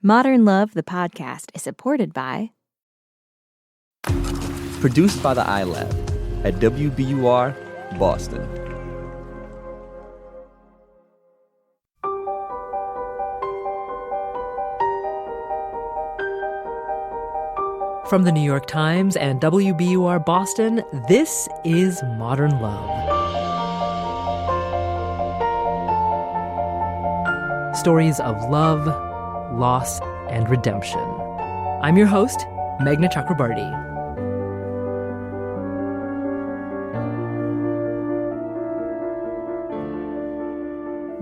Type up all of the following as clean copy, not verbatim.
Modern Love, the podcast, is supported by... Produced by the iLab at WBUR, Boston. From the New York Times and WBUR Boston, this is Modern Love. Stories of love, loss, and redemption. I'm your host, Meghna Chakrabarti.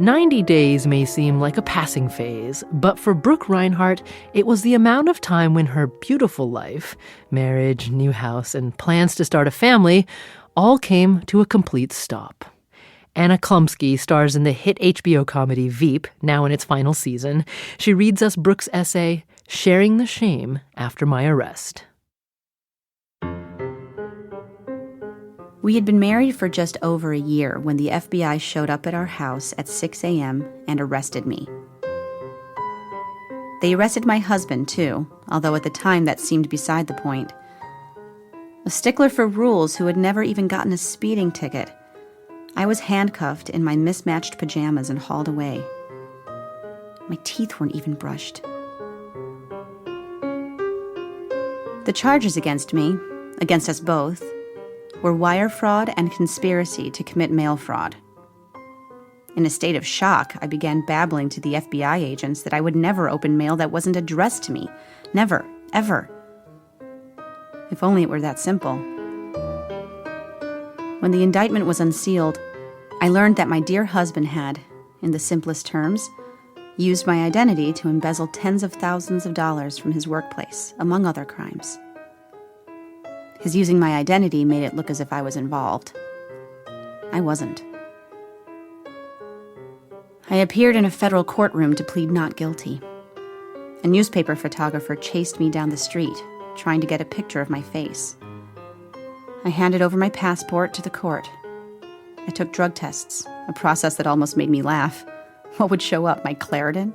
"90 days may seem like a passing phase, but for Brooks Rinehart, it was the amount of time when her beautiful life, marriage, new house, and plans to start a family all came to a complete stop. Anna Chlumsky stars in the hit HBO comedy Veep, now in its final season. She reads us Brooks' essay, Sharing the Shame After My Arrest. We had been married for just over a year when the FBI showed up at our house at 6 a.m. and arrested me. They arrested my husband, too, although at the time that seemed beside the point. A stickler for rules who had never even gotten a speeding ticket, I was handcuffed in my mismatched pajamas and hauled away. My teeth weren't even brushed. The charges against me, against us both, were wire fraud and conspiracy to commit mail fraud. In a state of shock, I began babbling to the FBI agents that I would never open mail that wasn't addressed to me. Never, ever. If only it were that simple. When the indictment was unsealed, I learned that my dear husband had, in the simplest terms, used my identity to embezzle tens of thousands of dollars from his workplace, among other crimes. His using my identity made it look as if I was involved. I wasn't. I appeared in a federal courtroom to plead not guilty. A newspaper photographer chased me down the street, trying to get a picture of my face. I handed over my passport to the court. I took drug tests, a process that almost made me laugh. What would show up, my Claritin?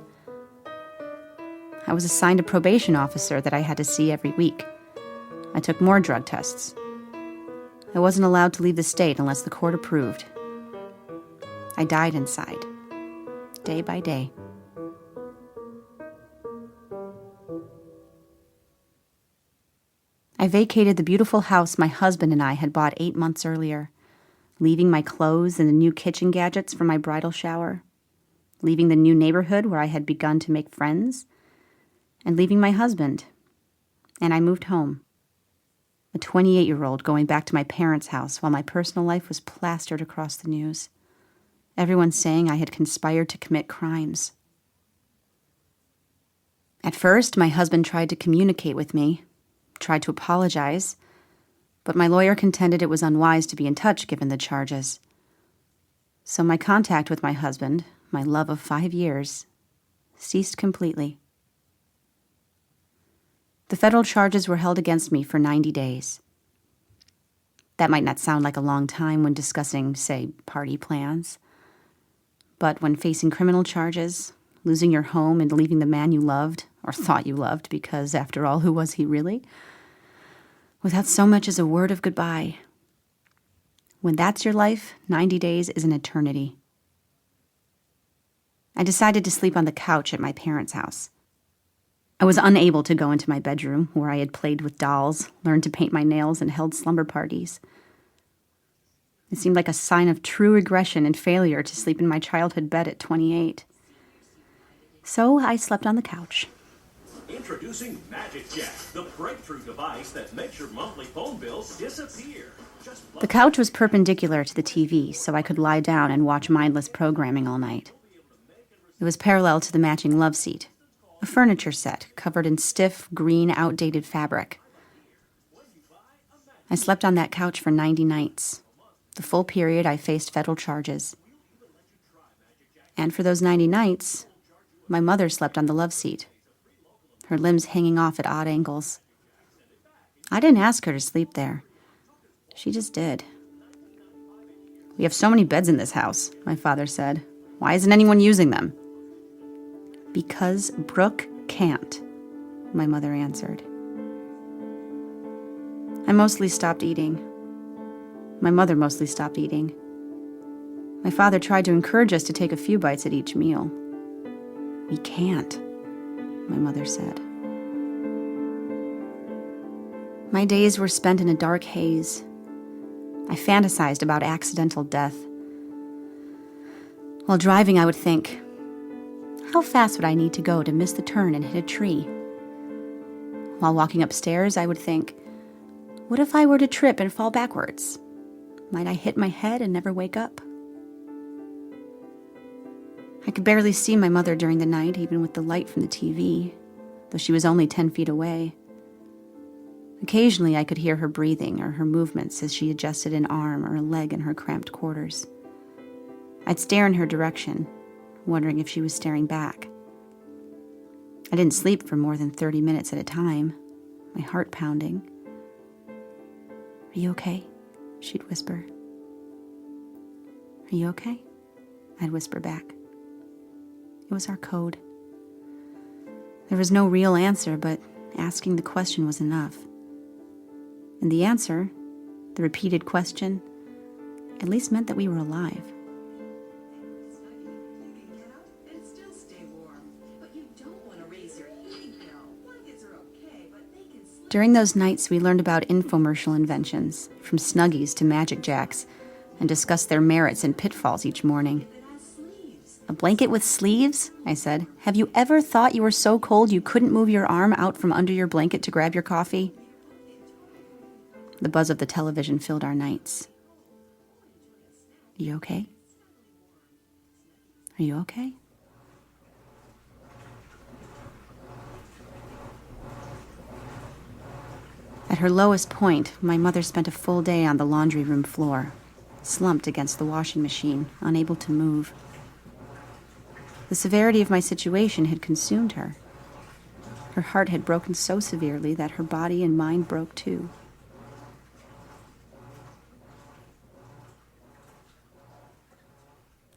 I was assigned a probation officer that I had to see every week. I took more drug tests. I wasn't allowed to leave the state unless the court approved. I died inside, day by day. I vacated the beautiful house my husband and I had bought 8 months earlier, leaving my clothes and the new kitchen gadgets for my bridal shower, leaving the new neighborhood where I had begun to make friends, and leaving my husband. And I moved home. A 28-year-old going back to my parents' house while my personal life was plastered across the news. Everyone saying I had conspired to commit crimes. At first, my husband tried to communicate with me, tried to apologize, but my lawyer contended it was unwise to be in touch given the charges. So my contact with my husband, my love of 5 years, ceased completely. The federal charges were held against me for 90 days. That might not sound like a long time when discussing, say, party plans. But when facing criminal charges, losing your home and leaving the man you loved, or thought you loved, because after all, who was he really? Without so much as a word of goodbye. When that's your life, 90 days is an eternity. I decided to sleep on the couch at my parents' house. I was unable to go into my bedroom, where I had played with dolls, learned to paint my nails, and held slumber parties. It seemed like a sign of true regression and failure to sleep in my childhood bed at 28. So I slept on the couch. Introducing Magic Jack, the breakthrough device that makes your monthly phone bill disappear. The couch was perpendicular to the TV, so I could lie down and watch mindless programming all night. It was parallel to the matching love seat, a furniture set covered in stiff, green, outdated fabric. I slept on that couch for 90 nights, the full period I faced federal charges. And for those 90 nights, my mother slept on the love seat, her limbs hanging off at odd angles. I didn't ask her to sleep there. She just did. "We have so many beds in this house," my father said. "Why isn't anyone using them?" Because Brooke can't," my mother answered. I mostly stopped eating. My mother mostly stopped eating. My father tried to encourage us to take a few bites at each meal. "We can't," my mother said. My days were spent in a dark haze. I fantasized about accidental death. While driving, I would think, how fast would I need to go to miss the turn and hit a tree? While walking upstairs, I would think, what if I were to trip and fall backwards? Might I hit my head and never wake up? I could barely see my mother during the night, even with the light from the TV, though she was only 10 feet away. Occasionally, I could hear her breathing or her movements as she adjusted an arm or a leg in her cramped quarters. I'd stare in her direction, wondering if she was staring back. I didn't sleep for more than 30 minutes at a time, my heart pounding. "Are you okay?" she'd whisper. "Are you okay?" I'd whisper back. It was our code. There was no real answer, but asking the question was enough. And the answer, the repeated question, at least meant that we were alive. During those nights, we learned about infomercial inventions, from Snuggies to Magic Jacks, and discussed their merits and pitfalls each morning. "A blanket with sleeves?" I said. "Have you ever thought you were so cold you couldn't move your arm out from under your blanket to grab your coffee?" The buzz of the television filled our nights. "You okay? Are you okay?" At her lowest point, my mother spent a full day on the laundry room floor, slumped against the washing machine, unable to move. The severity of my situation had consumed her. Her heart had broken so severely that her body and mind broke too.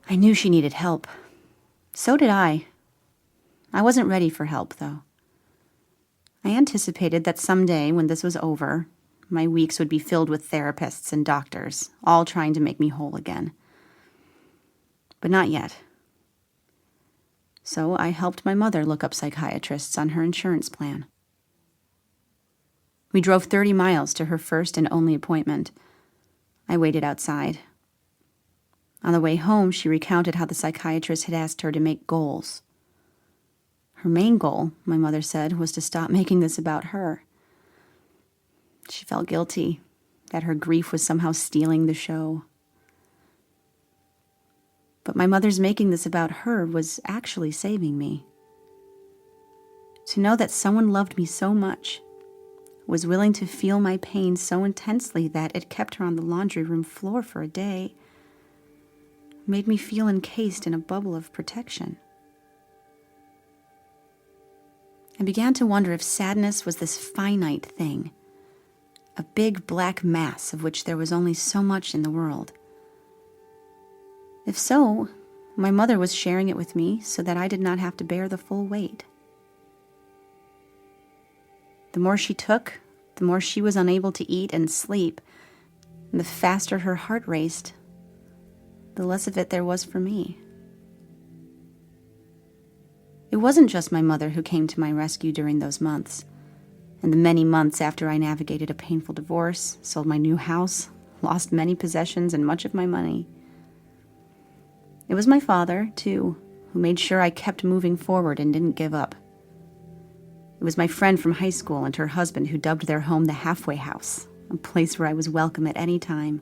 I knew she needed help. So did I. I wasn't ready for help, though. I anticipated that someday, when this was over, my weeks would be filled with therapists and doctors, all trying to make me whole again. But not yet. So I helped my mother look up psychiatrists on her insurance plan. We drove 30 miles to her first and only appointment. I waited outside. On the way home, she recounted how the psychiatrist had asked her to make goals. Her main goal, my mother said, was to stop making this about her. She felt guilty, that her grief was somehow stealing the show. But my mother's making this about her was actually saving me. To know that someone loved me so much, was willing to feel my pain so intensely that it kept her on the laundry room floor for a day, made me feel encased in a bubble of protection. I began to wonder if sadness was this finite thing, a big black mass of which there was only so much in the world. If so, my mother was sharing it with me so that I did not have to bear the full weight. The more she took, the more she was unable to eat and sleep, and the faster her heart raced, the less of it there was for me. It wasn't just my mother who came to my rescue during those months, and the many months after I navigated a painful divorce, sold my new house, lost many possessions and much of my money. It was my father, too, who made sure I kept moving forward and didn't give up. It was my friend from high school and her husband who dubbed their home the halfway house, a place where I was welcome at any time.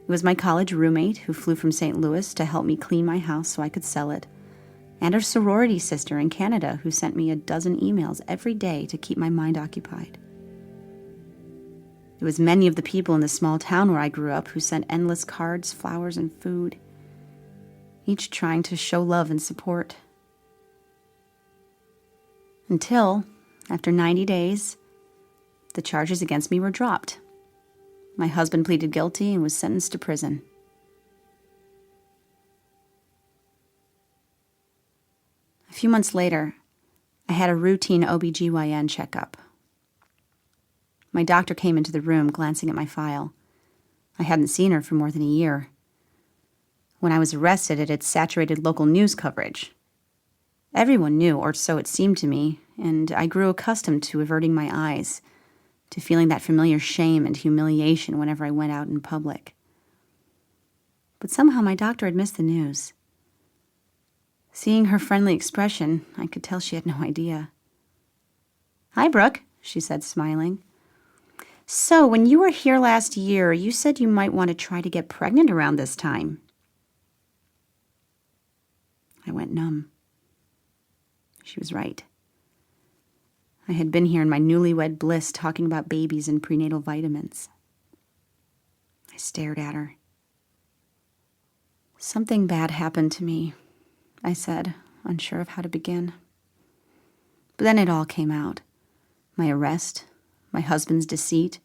It was my college roommate who flew from St. Louis to help me clean my house so I could sell it, and a sorority sister in Canada who sent me a dozen emails every day to keep my mind occupied. It was many of the people in the small town where I grew up who sent endless cards, flowers, and food, each trying to show love and support. Until, after 90 days, the charges against me were dropped. My husband pleaded guilty and was sentenced to prison. A few months later, I had a routine OBGYN checkup. My doctor came into the room, glancing at my file. I hadn't seen her for more than a year. When I was arrested, it had saturated local news coverage. Everyone knew, or so it seemed to me, and I grew accustomed to averting my eyes, to feeling that familiar shame and humiliation whenever I went out in public. But somehow my doctor had missed the news. Seeing her friendly expression, I could tell she had no idea. "Hi, Brooke," she said, smiling. "So, when you were here last year, you said you might want to try to get pregnant around this time." I went numb. She was right. I had been here in my newlywed bliss talking about babies and prenatal vitamins. I stared at her. "Something bad happened to me," I said, unsure of how to begin. But then it all came out. My arrest, my husband's deceit,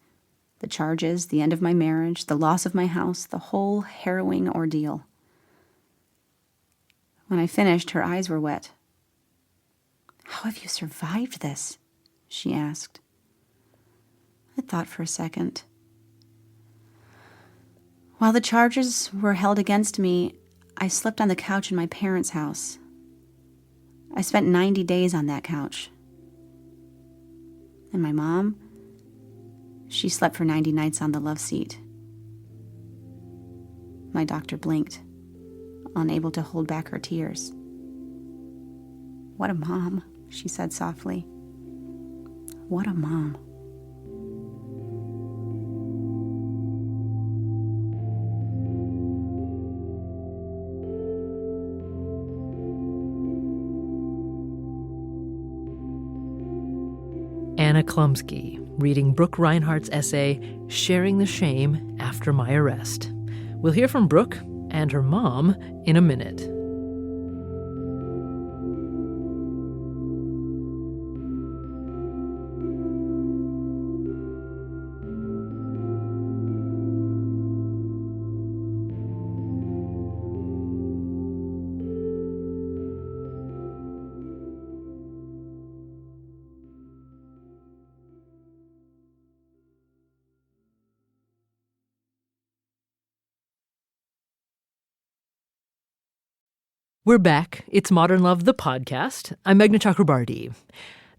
the charges, the end of my marriage, the loss of my house, the whole harrowing ordeal. When I finished, her eyes were wet. "How have you survived this?" she asked. I thought for a second. While the charges were held against me, I slept on the couch in my parents' house. I spent 90 days on that couch. And my mom, she slept for 90 nights on the love seat. My doctor blinked, unable to hold back her tears. "What a mom," she said softly. "What a mom." Anna Chlumsky, reading Brooks Rinehart's essay, Sharing the Shame After My Arrest. We'll hear from Brooke and her mom in a minute. We're back. It's Modern Love, the podcast. I'm Meghna Chakrabarti.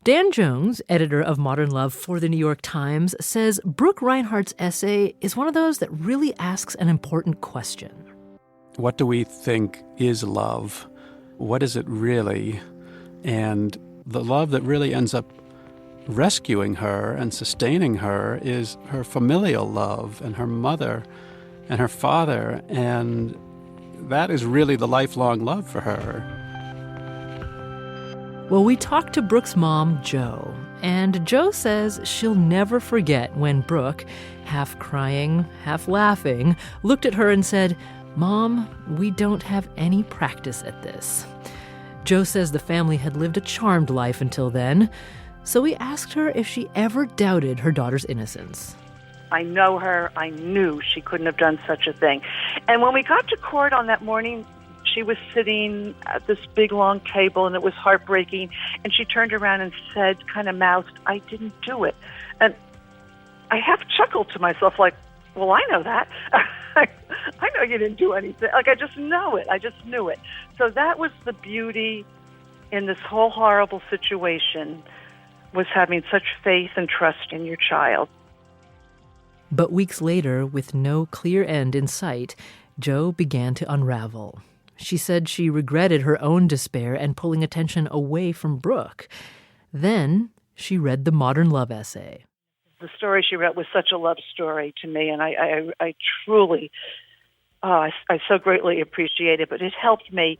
Dan Jones, editor of Modern Love for the New York Times, says Brooks Rinehart's essay is one of those that really asks an important question. What do we think is love? What is it really? And the love that really ends up rescuing her and sustaining her is her familial love and her mother and her father, and that is really the lifelong love for her. Well, we talked to Brooke's mom, Jo, and Jo says she'll never forget when Brooke, half crying, half laughing, looked at her and said, "Mom, we don't have any practice at this." Jo says the family had lived a charmed life until then, so we asked her if she ever doubted her daughter's innocence. I know her. I knew she couldn't have done such a thing. And when we got to court on that morning, she was sitting at this big, long table, and it was heartbreaking. And she turned around and said, kind of mouthed, "I didn't do it." And I half chuckled to myself like, well, I know that. I know you didn't do anything. Like, I just know it. I just knew it. So that was the beauty in this whole horrible situation, was having such faith and trust in your child. But weeks later, with no clear end in sight, Jo began to unravel. She said she regretted her own despair and pulling attention away from Brooke. Then she read the Modern Love essay. The story she wrote was such a love story to me, and I truly, I so greatly appreciate it. But it helped me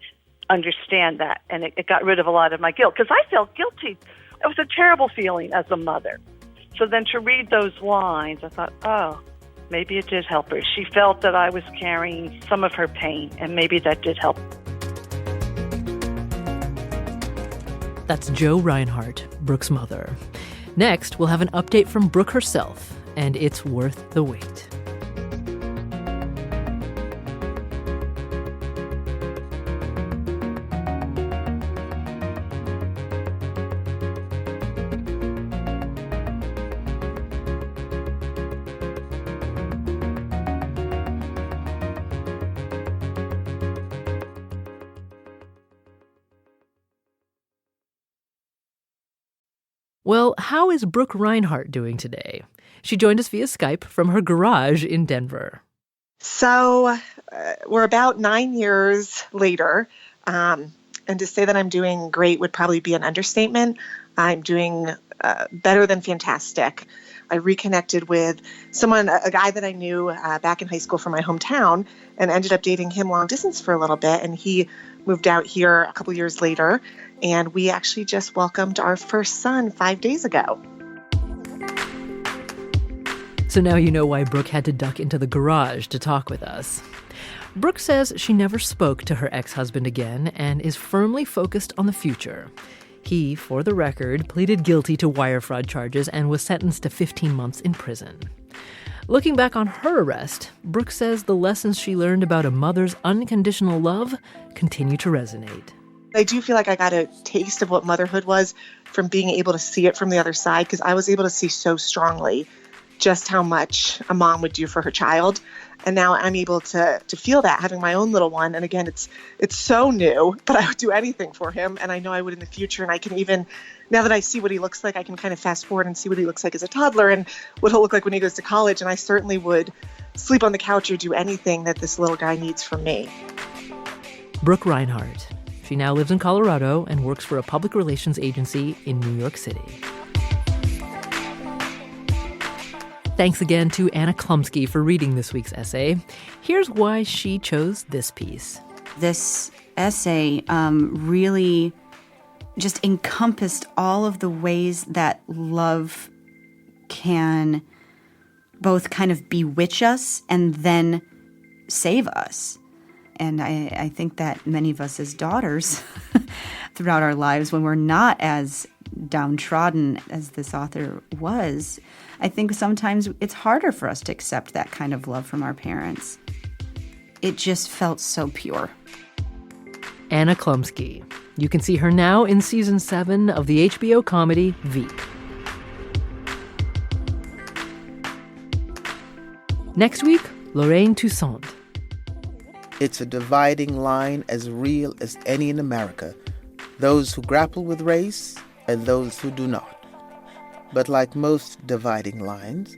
understand that, and it got rid of a lot of my guilt, because I felt guilty. It was a terrible feeling as a mother. So then to read those lines, I thought, oh, maybe it did help her. She felt that I was carrying some of her pain, and maybe that did help. That's Jo Rinehart, Brooke's mother. Next, we'll have an update from Brooke herself, and it's worth the wait. Well, how is Brooks Rinehart doing today? She joined us via Skype from her garage in Denver. So we're about 9 years later, and to say that I'm doing great would probably be an understatement. I'm doing better than fantastic. I reconnected with a guy that I knew back in high school from my hometown, and ended up dating him long distance for a little bit, and he moved out here a couple years later, and we actually just welcomed our first son 5 days ago. So now you know why Brooke had to duck into the garage to talk with us. Brooke says she never spoke to her ex-husband again and is firmly focused on the future. He, for the record, pleaded guilty to wire fraud charges and was sentenced to 15 months in prison. Looking back on her arrest, Brooke says the lessons she learned about a mother's unconditional love continue to resonate. I do feel like I got a taste of what motherhood was from being able to see it from the other side, because I was able to see so strongly just how much a mom would do for her child. And now I'm able to feel that, having my own little one. And again, it's so new, but I would do anything for him. And I know I would in the future. And I can even, now that I see what he looks like, I can kind of fast forward and see what he looks like as a toddler and what he'll look like when he goes to college. And I certainly would sleep on the couch or do anything that this little guy needs from me. Brooks Rinehart. She now lives in Colorado and works for a public relations agency in New York City. Thanks again to Anna Chlumsky for reading this week's essay. Here's why she chose this piece. This essay really just encompassed all of the ways that love can both kind of bewitch us and then save us. And I think that many of us as daughters throughout our lives, when we're not as downtrodden as this author was, I think sometimes it's harder for us to accept that kind of love from our parents. It just felt so pure. Anna Chlumsky. You can see her now in season 7 of the HBO comedy Veep. Next week, Lorraine Toussaint. It's a dividing line as real as any in America. Those who grapple with race and those who do not. But like most dividing lines,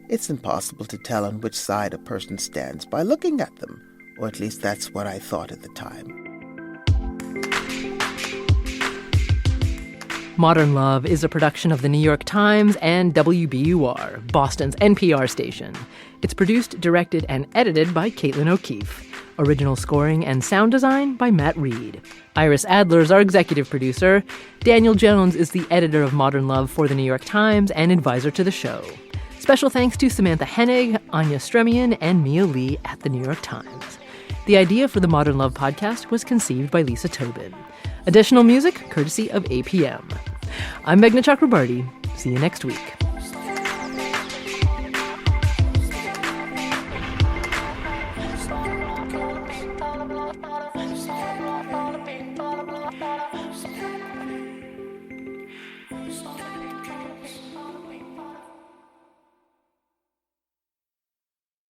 it's impossible to tell on which side a person stands by looking at them, or at least that's what I thought at the time. Modern Love is a production of The New York Times and WBUR, Boston's NPR station. It's produced, directed, and edited by Caitlin O'Keefe. Original scoring and sound design by Matt Reed. Iris Adler is our executive producer. Daniel Jones is the editor of Modern Love for The New York Times and advisor to the show. Special thanks to Samantha Hennig, Anya Stremian, and Mia Lee at The New York Times. The idea for the Modern Love podcast was conceived by Lisa Tobin. Additional music courtesy of APM. I'm Meghna Chakrabarti. See you next week.